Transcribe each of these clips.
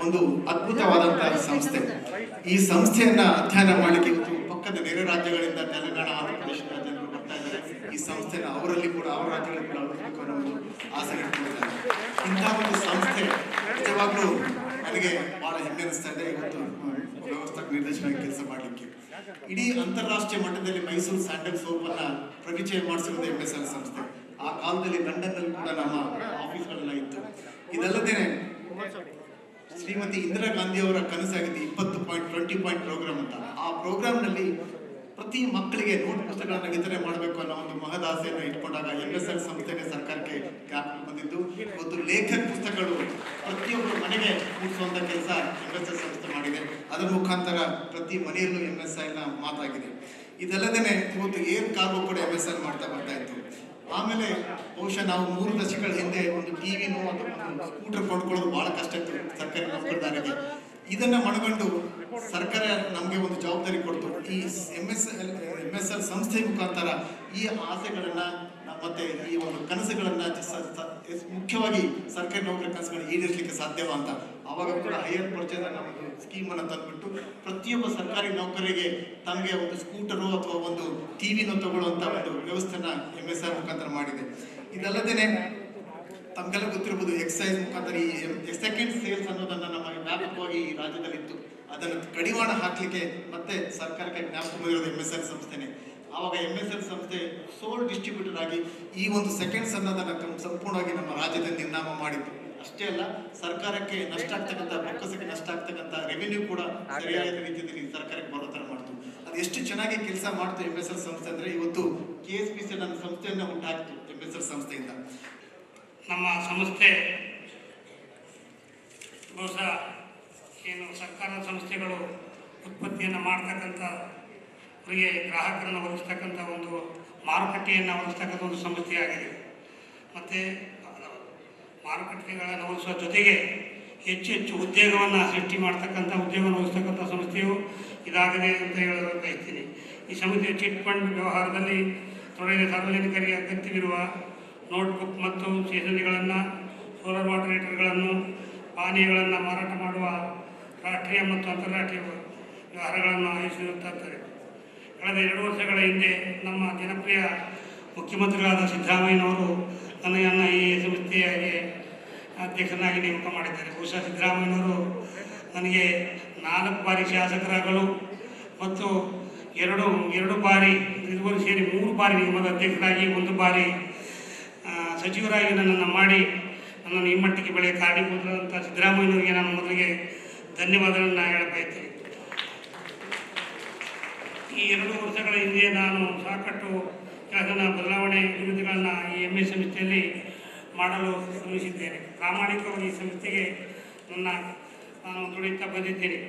ಒಂದು ಅದ್ಭುತವಾದಂತಹ ಸಂಸ್ಥೆ. ಈ ಸಂಸ್ಥೆಯನ್ನ ಅಧ್ಯಯನ ಮಾಡಲಿಕ್ಕೆ ಇವತ್ತು ಪಕ್ಕದ ನೆರೆ ರಾಜ್ಯಗಳಿಂದ ತೆಲಂಗಾಣ, ಆಂಧ್ರ ಪ್ರದೇಶದ ಜನರು ಬರ್ತಾ ಇದ್ದಾರೆ. ಈ ಸಂಸ್ಥೆನ ಅವರಲ್ಲಿ ಕೂಡ ಅವರ ರಾಜ್ಯಗಳಲ್ಲಿ ಕೂಡ ಅಳವಡಿಸಬೇಕು ಅನ್ನೋ ಒಂದು ಆಸೆ ಇಟ್ಕೊಂಡಿದ್ದಾರೆ. ಇಂತಹ ಒಂದು ಸಂಸ್ಥೆ ನಿಜವಾಗ್ಲೂ ನನಗೆ ಬಹಳ ಹೆಮ್ಮೆ ಅನಿಸ್ತಾ ಇದೆ. ಇವತ್ತು ವ್ಯವಸ್ಥಾಪಕ ನಿರ್ದೇಶನ ಕೆಲಸ ಮಾಡಲಿಕ್ಕೆ ಇಡೀ ಅಂತಾರಾಷ್ಟ್ರೀಯ ಮಟ್ಟದಲ್ಲಿ ಮೈಸೂರು ಸ್ಯಾಂಡಲ್ ಸೋಪ್ ಅನ್ನ ಪರಿಚಯ ಮಾಡಿಸಿರುವುದು MSL ಸಂಸ್ಥೆ. ಆ ಕಾಲದಲ್ಲಿ ಲಂಡನ್ ನಲ್ಲಿ ಕೂಡ ನಮ್ಮ ಆಫೀಸ್ಗಳೆಲ್ಲ ಇತ್ತು. ಇದಲ್ಲದೇನೆ ಶ್ರೀಮತಿ ಇಂದಿರಾ ಗಾಂಧಿ ಅವರ ಕನಸಾಗಿದ್ದು 20.20 ಪ್ರೋಗ್ರಾಮ್ ಅಂತ. ಆ ಪ್ರೋಗ್ರಾಮ್ ನಲ್ಲಿ ಪ್ರತಿ ಮಕ್ಕಳಿಗೆ ನೋಟ್ ಪುಸ್ತಕಗಳನ್ನು ವಿತರಣೆ ಮಾಡಬೇಕು ಅನ್ನೋ ಒಂದು ಮಹದಾಸೆಯನ್ನು ಇಟ್ಕೊಂಡಾಗ MSL ಸಂಸ್ಥೆಗೆ ಸರ್ಕಾರಕ್ಕೆ ಜ್ಞಾಪಕ ಬಂದಿದ್ದು. ಇವತ್ತು ಲೇಖಕ ಪುಸ್ತಕಗಳು ಪ್ರತಿಯೊಬ್ಬರ ಮನೆಗೆ ಮುಟ್ಟಿಸುವಂತ ಕೆಲಸ MSL ಸಂಸ್ಥೆ ಮಾಡಿದೆ. ಅದರ ಮುಖಾಂತರ ಪ್ರತಿ ಮನೆಯಲ್ಲೂ MSL ನ ಮಾತಾಗಿದೆ. ಇದಲ್ಲದೇನೆ ಇವತ್ತು ಏರ್ ಕಾರ್ಗೋ ಕೂಡ MSL ಮಾಡ್ತಾ ಬರ್ತಾ ಇತ್ತು. ಆಮೇಲೆ ಬಹುಶಃ ನಾವು 3 ದಶಕಗಳ ಹಿಂದೆ ಒಂದು ಟಿವಿನೋ ಅಥವಾ ಒಂದು ಸ್ಕೂಟರ್ ಕೊಂಡ್ಕೊಳ್ಳೋದು ಬಹಳ ಕಷ್ಟ ಇತ್ತು ಸರ್ಕಾರಿ ನೌಕರದಾರರಿಗೆ. ಇದನ್ನ ಮನಗಂಡು ಸರ್ಕಾರ ನಮಗೆ ಒಂದು ಜವಾಬ್ದಾರಿ ಕೊಡ್ತು. ಈ MSL ಸಂಸ್ಥೆ ಮುಖಾಂತರ ಈ ಆಸೆಗಳನ್ನ ಮತ್ತೆ ಈ ಒಂದು ಕನಸುಗಳನ್ನ ಮುಖ್ಯವಾಗಿ ಸರ್ಕಾರಿ ನೌಕರ ಕನಸುಗಳನ್ನ ಈಡೇರಿಸಲಿಕ್ಕೆ ಸಾಧ್ಯವ ಅಂತ ಅವಾಗ ಕೂಡ ಹೈಯರ್ ಪರ್ಚೇಸ್ ಅನ್ನೋ ಒಂದು ಸ್ಕೀಮ್ ಅನ್ನು ತಂದ್ಬಿಟ್ಟು ಪ್ರತಿಯೊಬ್ಬ ಸರ್ಕಾರಿ ನೌಕರಿಗೆ ತಮಗೆ ಒಂದು ಸ್ಕೂಟರು ಅಥವಾ ಒಂದು ಟಿವಿನೋ ತಗೊಳ್ಳುವಂತ ಒಂದು ವ್ಯವಸ್ಥೆನ MSL ಮುಖಾಂತರ ಮಾಡಿದೆ. ಇದಲ್ಲದೇನೆ ತಮಗೆಲ್ಲ ಗೊತ್ತಿರಬಹುದು, ಎಕ್ಸೈಸ್ ಮುಖಾಂತರ ಈ ಸೆಕೆಂಡ್ ಸೇಲ್ಸ್ ಅನ್ನೋದನ್ನ ನಮ್ಮ ವ್ಯಾಪಕವಾಗಿ ಈ ರಾಜ್ಯದಲ್ಲಿ ಇತ್ತು. ಅದನ್ನು ಕಡಿವಾಣ ಹಾಕ್ಲಿಕ್ಕೆ ಮತ್ತೆ ಸರ್ಕಾರಕ್ಕೆ ಜ್ಞಾಪಕ ಬಂದಿರೋದು MSL ಸಂಸ್ಥೆನೆ. ಆವಾಗ MSL ಸಂಸ್ಥೆ ಸೋಲ್ ಡಿಸ್ಟ್ರಿಬ್ಯೂಟರ್ ಆಗಿ ಈ ಒಂದು ಸೆಕೆಂಡ್ಸ್ ಅನ್ನೋದನ್ನ ಸಂಪೂರ್ಣವಾಗಿ ನಮ್ಮ ರಾಜ್ಯದಲ್ಲಿ ನಿರ್ನಾಮ ಮಾಡಿತ್ತು. ಅಷ್ಟೇ ಅಲ್ಲ, ಸರ್ಕಾರಕ್ಕೆ ನಷ್ಟ ಆಗ್ತಕ್ಕಂಥ ಬೊಕ್ಕಸಕ್ಕೆ ನಷ್ಟ ಆಗ್ತಕ್ಕಂಥ ರೆವಿನ್ಯೂ ಕೂಡ ಸರಿಯಾದ ರೀತಿಯಲ್ಲಿ ಸರ್ಕಾರಕ್ಕೆ ಬರೋ ತರ ಮಾಡ್ತು. ಅದು ಎಷ್ಟು ಚೆನ್ನಾಗಿ ಕೆಲಸ ಮಾಡ್ತು MSL ಸಂಸ್ಥೆ ಅಂದ್ರೆ ಇವತ್ತು KSPCL ನನ್ನ ಸಂಸ್ಥೆಯನ್ನ ಉಂಟಾಕ್ತು MSL ಸಂಸ್ಥೆಯಿಂದ. ನಮ್ಮ ಸಂಸ್ಥೆ ಬಹುಶಃ ಏನು ಸರ್ಕಾರದ ಸಂಸ್ಥೆಗಳು ಉತ್ಪತ್ತಿಯನ್ನು ಮಾಡ್ತಕ್ಕಂಥ ಅವರಿಗೆ ಗ್ರಾಹಕರನ್ನು ಒದಗಿಸ್ತಕ್ಕಂಥ ಒಂದು ಮಾರುಕಟ್ಟೆಯನ್ನು ಒದಗಿಸ್ತಕ್ಕಂಥ ಒಂದು ಸಂಸ್ಥೆಯಾಗಿದೆ. ಮತ್ತು ಮಾರುಕಟ್ಟೆಗಳನ್ನು ಒದಗಿಸುವ ಜೊತೆಗೆ ಹೆಚ್ಚು ಹೆಚ್ಚು ಉದ್ಯೋಗವನ್ನು ಸೃಷ್ಟಿ ಮಾಡ್ತಕ್ಕಂಥ ಉದ್ಯೋಗವನ್ನು ಒದಗಿಸ್ತಕ್ಕಂಥ ಸಂಸ್ಥೆಯು ಇದಾಗಿದೆ ಅಂತ ಹೇಳಲು ಬಯಸ್ತೀನಿ. ಈ ಸಂಸ್ಥೆಯ ಚಿಟ್ ಫಂಡ್ ವ್ಯವಹಾರದಲ್ಲಿ ತೊಡಗಿದ ಸಾರ್ವಜನಿಕರಿಗೆ ಅಗತ್ಯವಿರುವ ನೋಟ್ಬುಕ್ ಮತ್ತು ಸ್ಟೇಷನರಿಗಳನ್ನು, ಸೋಲಾರ್ ವಾಟರ್ ಹೀಟರ್ಗಳನ್ನು, ಪಾನೀಯಗಳನ್ನು ಮಾರಾಟ ಮಾಡುವ ರಾಷ್ಟ್ರೀಯ ಮತ್ತು ಅಂತಾರಾಷ್ಟ್ರೀಯ ವ್ಯವಹಾರಗಳನ್ನು ಆಯೋಜಿಸುತ್ತಾರೆ. ಕಳೆದ 2 ವರ್ಷಗಳ ಹಿಂದೆ ನಮ್ಮ ಜನಪ್ರಿಯ ಮುಖ್ಯಮಂತ್ರಿಗಳಾದ ಸಿದ್ದರಾಮಯ್ಯನವರು ನನ್ನನ್ನು ಈ ಸಂಸ್ಥೆಗೆ ಅಧ್ಯಕ್ಷನಾಗಿ ನೇಮಕ ಮಾಡಿದ್ದಾರೆ. ಬಹುಶಃ ಸಿದ್ದರಾಮಯ್ಯನವರು ನನಗೆ 4 ಬಾರಿ ಶಾಸಕರಾಗಲು ಮತ್ತು ಎರಡು ಬಾರಿ ಇದುವರೆಗೂ ಸೇರಿ 3 ಬಾರಿ ನಿಗಮದ ಅಧ್ಯಕ್ಷರಾಗಿ 1 ಬಾರಿ ಸಚಿವರಾಗಿ ನನ್ನನ್ನು ಮಾಡಿ ನನ್ನನ್ನು ಈ ಮಟ್ಟಿಗೆ ಬೆಳೆಯ ಕಾರಣೀಭೂತರಾದಂಥ ಸಿದ್ದರಾಮಯ್ಯನವರಿಗೆ ನಾನು ಮೊದಲಿಗೆ ಧನ್ಯವಾದಗಳನ್ನು ಹೇಳಬಯಸ್ತೀನಿ. ಈ 2 ವರ್ಷಗಳ ಹಿಂದೆ ನಾನು ಸಾಕಷ್ಟು ಕೆಲಸನ ಬದಲಾವಣೆ ಅಭಿವೃದ್ಧಿಗಳನ್ನು ಈ MS ಸಂಸ್ಥೆಯಲ್ಲಿ ಮಾಡಲು ಶ್ರಮಿಸಿದ್ದೇನೆ. ಪ್ರಾಮಾಣಿಕವಾಗಿ ಈ ಸಂಸ್ಥೆಗೆ ನಾನು ದುಡಿಯುತ್ತಾ ಬಂದಿದ್ದೇನೆ.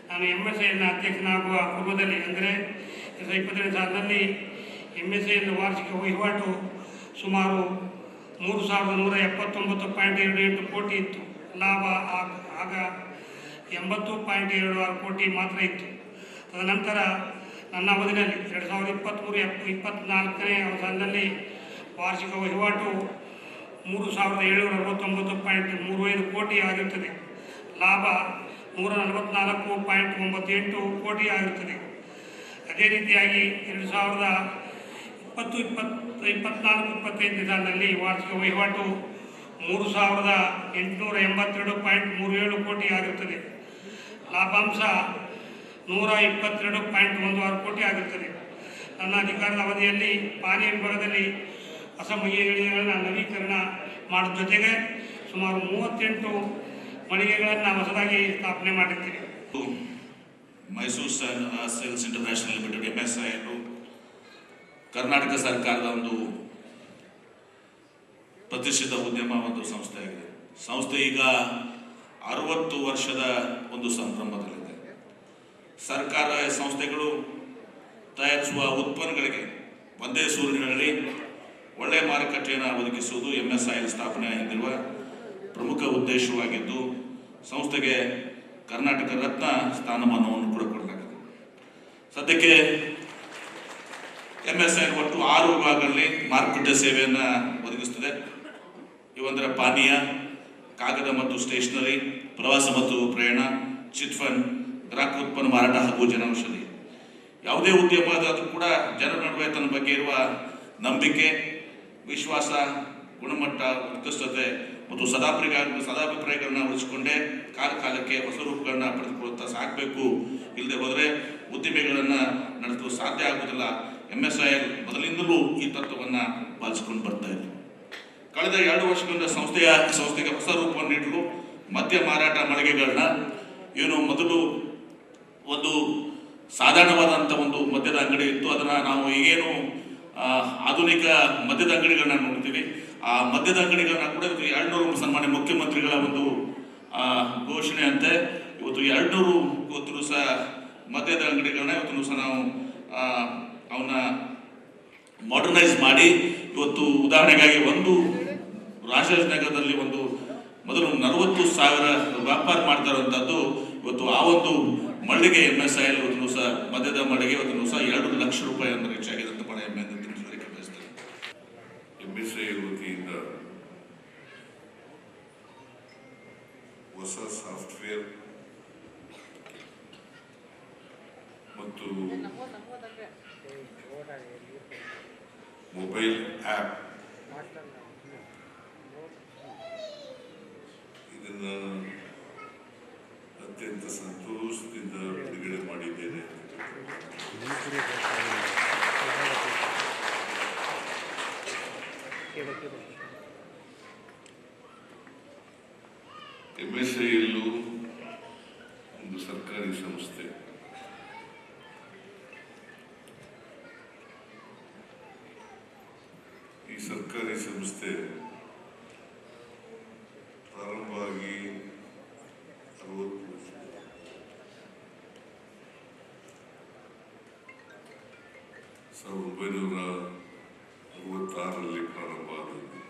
ನಾನು MSIನ ಅಧ್ಯಕ್ಷನಾಗುವ ಪೂರ್ವದಲ್ಲಿ ಅಂದರೆ 2022 ಸಾಲಿನಲ್ಲಿ MSIನ ವಾರ್ಷಿಕ ವಹಿವಾಟು ಸುಮಾರು 3,179.28 ಕೋಟಿ ಇತ್ತು. ಲಾಭ ಆಗ 80.26 ಕೋಟಿ ಮಾತ್ರ ಇತ್ತು. ತದನಂತರ ನನ್ನ ಅವಧಿಯಲ್ಲಿ 2023-24ನೇ ಸಾಲಿನಲ್ಲಿ ವಾರ್ಷಿಕ ವಹಿವಾಟು 3,769.35 ಕೋಟಿ ಆಗಿರುತ್ತದೆ. ಲಾಭ 144.98 ಕೋಟಿ ಆಗಿರುತ್ತದೆ. ಅದೇ ರೀತಿಯಾಗಿ 2024-25 ಸಾಲಿನಲ್ಲಿ ವಾರ್ಷಿಕ ವಹಿವಾಟು 3,882.37 ಕೋಟಿ ಆಗಿರುತ್ತದೆ. ಲಾಭಾಂಶ 122.16 ಕೋಟಿ ಆಗಿರುತ್ತದೆ. ನನ್ನ ಅಧಿಕಾರದ ಅವಧಿಯಲ್ಲಿ ಪಾನೀಯ ವಿಭಾಗದಲ್ಲಿ ಹೊಸ ಮಳಿಗೆಗಳನ್ನು ನವೀಕರಣ ಮಾಡುವ ಜೊತೆಗೆ ಸುಮಾರು 38 ಮಳಿಗೆಗಳನ್ನು ಹೊಸದಾಗಿ ಸ್ಥಾಪನೆ ಮಾಡಿದ್ದೇವೆ. Mysuru sales international limited MSI Karnataka ಸರ್ಕಾರದ ಒಂದು ಪ್ರತಿಷ್ಠಿತ ಉದ್ಯಮ ಒಂದು ಸಂಸ್ಥೆಯಾಗಿದೆ. ಸಂಸ್ಥೆ ಈಗ 60 ವರ್ಷದ ಒಂದು ಸಂಭ್ರಮದಲ್ಲಿದೆ. ಸರ್ಕಾರ ಸಂಸ್ಥೆಗಳು ತಯಾರಿಸುವ ಉತ್ಪನ್ನಗಳಿಗೆ ಒಂದೇ ಸೂರಿನಡಿ ಒಳ್ಳೆಯ ಮಾರುಕಟ್ಟೆಯನ್ನು ಒದಗಿಸುವುದು MSI ಸ್ಥಾಪನೆ ಹಿಂದಿರುವ ಪ್ರಮುಖ ಉದ್ದೇಶವಾಗಿದ್ದು, ಸಂಸ್ಥೆಗೆ ಕರ್ನಾಟಕ ರತ್ನ ಸ್ಥಾನಮಾನವನ್ನು ಕೂಡ ಕೊಡಲಾಗಿದೆ. ಸದ್ಯಕ್ಕೆ MSI ಒಟ್ಟು 6 ವಿಭಾಗಗಳಲ್ಲಿ ಮಾರುಕಟ್ಟೆ ಸೇವೆಯನ್ನು ಒದಗಿಸುತ್ತದೆ. ಇವಂದರೆ ಪಾನೀಯ, ಕಾಗದ ಮತ್ತು ಸ್ಟೇಷನರಿ, ಪ್ರವಾಸ ಮತ್ತು ಪ್ರಯಾಣ, ಚಿಟ್ ಫಂಡ್, ಗ್ರಾಹಕ ಉತ್ಪನ್ನ ಮಾರಾಟ ಹಾಗೂ ಜನೌಷಧಿ. ಯಾವುದೇ ಉದ್ಯಮ ಆದರೂ ಕೂಡ ಜನರ ನಡುವೆ ತನ್ನ ಬಗ್ಗೆ ಇರುವ ನಂಬಿಕೆ, ವಿಶ್ವಾಸ, ಗುಣಮಟ್ಟ, ಉತ್ಕೃಷ್ಟತೆ ಮತ್ತು ಸದಾಭಿಪ್ರಾಯಗಳನ್ನ ಉಳಿಸಿಕೊಂಡೇ ಕಾಲಕ್ಕೆ ಹೊಸ ರೂಪಗಳನ್ನ ಪಡೆದುಕೊಳ್ಳುತ್ತಾ ಸಾಗಬೇಕು. ಇಲ್ಲದೆ ಹೋದರೆ ಉದ್ದಿಮೆಗಳನ್ನು ನಡೆಸಲು ಸಾಧ್ಯ ಆಗುವುದಿಲ್ಲ. MSIL ಮೊದಲಿಂದಲೂ ಈ ತತ್ವವನ್ನು ಪಾಲಿಸಿಕೊಂಡು ಬರ್ತಾ ಇದೆ. ಕಳೆದ 2 ವರ್ಷಗಳಿಂದ ಸಂಸ್ಥೆಗೆ ಹೊಸ ರೂಪವನ್ನು ನೀಡಲು ಮದ್ಯ ಮಾರಾಟ ಮಳಿಗೆಗಳನ್ನ ಮೊದಲು ಒಂದು ಸಾಧಾರಣವಾದಂಥ ಒಂದು ಮದ್ಯದ ಅಂಗಡಿ ಇತ್ತು. ಅದನ್ನು ನಾವು ಈಗೇನು ಆಧುನಿಕ ಮದ್ಯದ ಅಂಗಡಿಗಳನ್ನ ನೋಡ್ತೀವಿ. ಆ ಮದ್ಯದ ಅಂಗಡಿಗಳನ್ನ ಕೂಡ 200 ಸನ್ಮಾನ್ಯ ಮುಖ್ಯಮಂತ್ರಿಗಳ ಒಂದು ಘೋಷಣೆ ಅಂತೆ ಇವತ್ತು 200 ಸಹ ಮದ್ಯದ ಅಂಗಡಿಗಳನ್ನ ಇವತ್ತು ಸಹ ನಾವು ಅವನ್ನ ಮಾಡರ್ನೈಸ್ ಮಾಡಿ ಇವತ್ತು ಉದಾಹರಣೆಗಾಗಿ ಒಂದು ರಾಜನಗರದಲ್ಲಿ ಒಂದು ಮೊದಲು 40,000 ವ್ಯಾಪಾರ ಮಾಡ್ತಾ ಇರುವಂಥದ್ದು ಇವತ್ತು ಆ ಒಂದು ಮಳಿಗೆ MSIL ಇವತ್ತು ಸಹ ಮದ್ಯದ ಮಳಿಗೆ ಇವತ್ತು ಸಹ 2 ಲಕ್ಷ ರೂಪಾಯಿ ಅಂದ್ರೆ ರೀಚ್ ಆಗಿದೆ ಅಂತ ಬಹಳ ಹೆಮ್ಮೆ ಅಂತ ತಿಳಿಸಲಿಕ್ಕೆ ಬಯಸ್ತೇನೆ. MSIL ವತಿಯಿಂದ ಹೊಸ ಸಾಫ್ಟ್ವೇರ್ ಮತ್ತು ಮೊಬೈಲ್ ಆ್ಯಪ್ ಇದನ್ನ ಅತ್ಯಂತ ಸಂತೋಷದಿಂದ ಬಿಡುಗಡೆ ಮಾಡಿದ್ದೇನೆ. MSIL ಒಂದು ಸರ್ಕಾರಿ ಸಂಸ್ಥೆ. ಈ ಸರ್ಕಾರಿ ಸಂಸ್ಥೆ ಪ್ರಾರಂಭವಾಗಿ 1966ರಲ್ಲಿ ಪ್ರಾರಂಭ ಆದದ್ದು.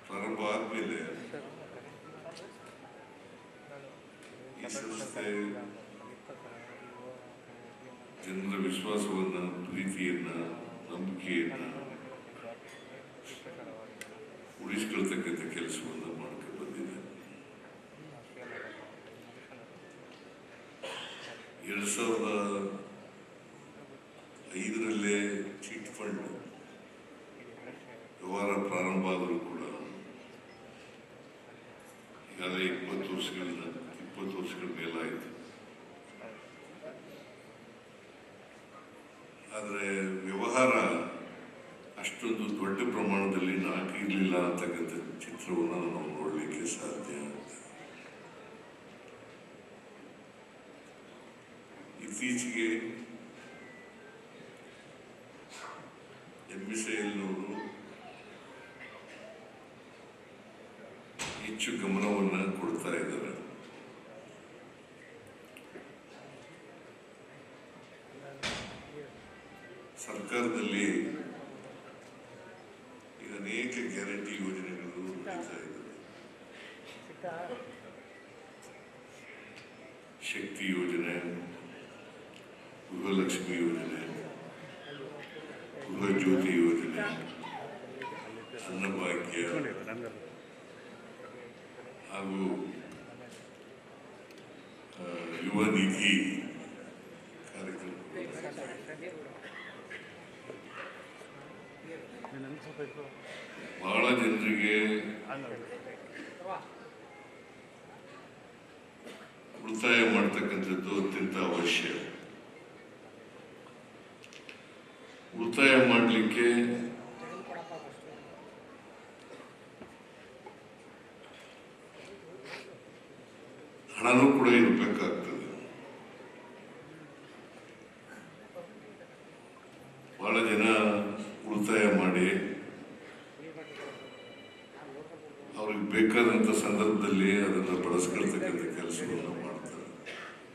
ಪ್ರಾರಂಭ ಆದ್ಮೇಲೆ ಈ ಸಂಸ್ಥೆ ಜನರ ವಿಶ್ವಾಸವನ್ನ, ಪ್ರೀತಿಯನ್ನ, ನಂಬಿಕೆಯನ್ನ ಉಳಿಸ್ಕೊಳ್ತಕ್ಕಂಥ ಕೆಲಸವನ್ನ ಮಾಡ್ಕೊಂಡು ಬಂದಿದೆ. 2005ರಲ್ಲೇ ಚಿಟ್ ಫಂಡ್ ವ್ಯವಹಾರ ಪ್ರಾರಂಭ ಆದರೂ ಕೂಡ ಈಗಾಗಲೇ 20 ವರ್ಷಗಳ ಮೇಲಾಯಿತು. ಆದರೆ ವ್ಯವಹಾರ ಅಷ್ಟೊಂದು ದೊಡ್ಡ ಪ್ರಮಾಣದಲ್ಲಿ ಇರಲಿಲ್ಲ ಅಂತಕ್ಕಂಥ ಚಿತ್ರವನ್ನು ನಾವು ನೋಡಲಿಕ್ಕೆ ಸಾಧ್ಯ. ಇತ್ತೀಚೆಗೆ MSILನವರು ಹೆಚ್ಚು ಗಮನವನ್ನು ಕೊಡ್ತಾ ಇದ್ದಾರೆ. ಸರ್ಕಾರದಲ್ಲಿ ಈಗ ಅನೇಕ ಗ್ಯಾರಂಟಿ ಯೋಜನೆಗಳು ನಡೀತಾ ಇದ್ದಾವೆ. ಶಕ್ತಿ ಯೋಜನೆ, ಗೃಹಲಕ್ಷ್ಮಿ ಯೋಜನೆ, ಗೃಹ ಜ್ಯೋತಿ ಯೋಜನೆ, ಅನ್ನಭಾಗ್ಯ ಹಾಗೂ ಯುವ ನಿಧಿ ಕಾರ್ಯಕ್ರಮ ಬಹಳ ಜನರಿಗೆ ಉಳಿತಾಯ ಮಾಡ್ತಕ್ಕಂಥದ್ದು ಅತ್ಯಂತ ಅವಶ್ಯ. ಉಳಿತಾಯ ಮಾಡಲಿಕ್ಕೆ ಹಣನೂ ಕೂಡ ಇರಬೇಕಾಗ್ತದೆ. ಬಹಳ ಜನ ಉಳಿತಾಯ ಮಾಡಿ ಅವ್ರಿಗೆ ಬೇಕಾದಂಥ ಸಂದರ್ಭದಲ್ಲಿ ಅದನ್ನು ಬಳಸ್ಕೊಳ್ತಕ್ಕಂಥ ಕೆಲಸವನ್ನು